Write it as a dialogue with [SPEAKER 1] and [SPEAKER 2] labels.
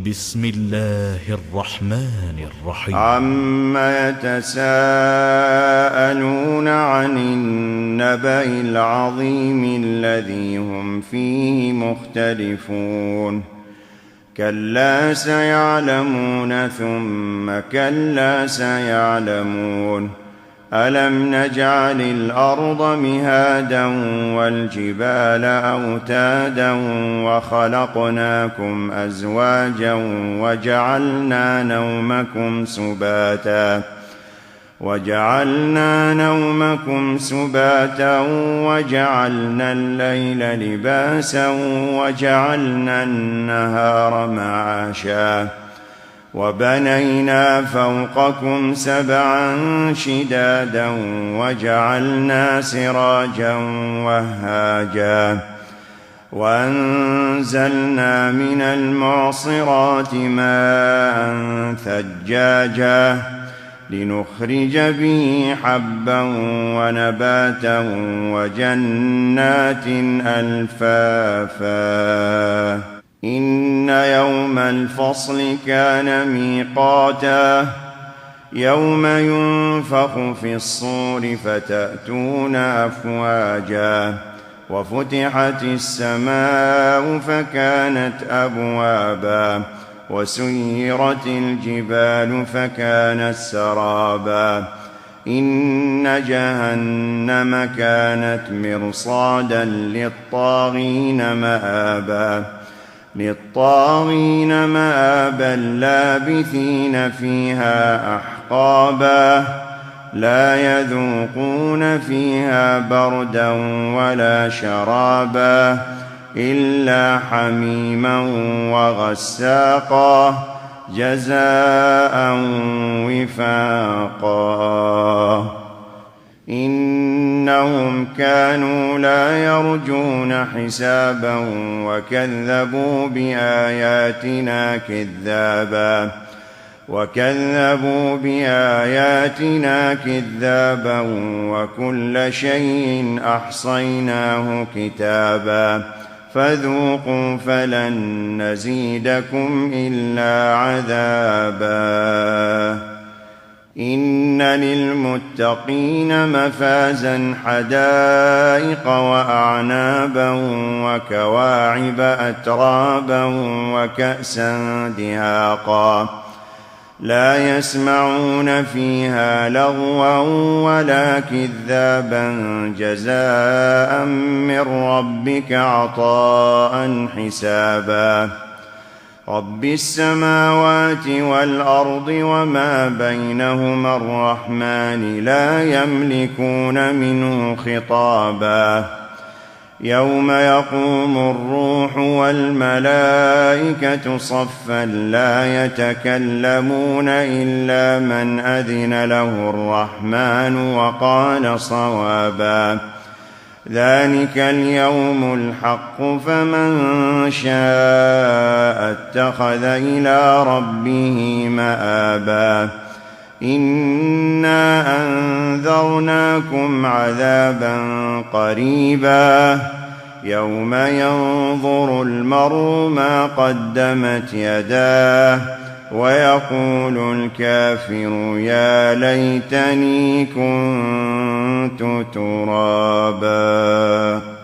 [SPEAKER 1] بسم الله الرحمن الرحيم.
[SPEAKER 2] عما يتساءلون عن النبأ العظيم الذي هم فيه مختلفون كلا سيعلمون ثم كلا سيعلمون ألم نجعل الأرض مهادا والجبال أوتادا وخلقناكم أزواجا وجعلنا نومكم سباتا وجعلنا الليل لباسا وجعلنا النهار معاشا وبنينا فوقكم سبعا شدادا وجعلنا سراجا وهاجا وأنزلنا من المعصرات ماء ثجاجا لنخرج به حبا ونباتا وجنات ألفافا إن يوم الفصل كان ميقاتا يوم ينفخ في الصور فتأتون أفواجا وفتحت السماء فكانت أبوابا وسيرت الجبال فكانت سرابا إن جهنم كانت مرصادا للطاغين مآبا لابثين فيها أحقابا لا يذوقون فيها بردا ولا شرابا إلا حميما وغساقا جزاء وفاقا إنهم كانوا لا يرجون حسابا وكذبوا بآياتنا كذابا وكل شيء أحصيناه كتابا فذوقوا فلن نزيدكم إلا عذابا إن للمتقين مفازا حدائق وأعنابا وكواعب أترابا وكأسا دهاقا لا يسمعون فيها لغوا ولا كذابا جزاء من ربك عطاء حسابا رب السماوات والأرض وما بينهما الرحمن لا يملكون منه خطابا يوم يقوم الروح والملائكة صفا لا يتكلمون إلا من أذن له الرحمن وقال صوابا ذلك اليوم الحق فمن شاء اتخذ إلى ربه مآبا إنا أنذرناكم عذابا قريبا يوم ينظر المرء ما قدمت يداه ويقول الكافر يا ليتني كنت ترابا.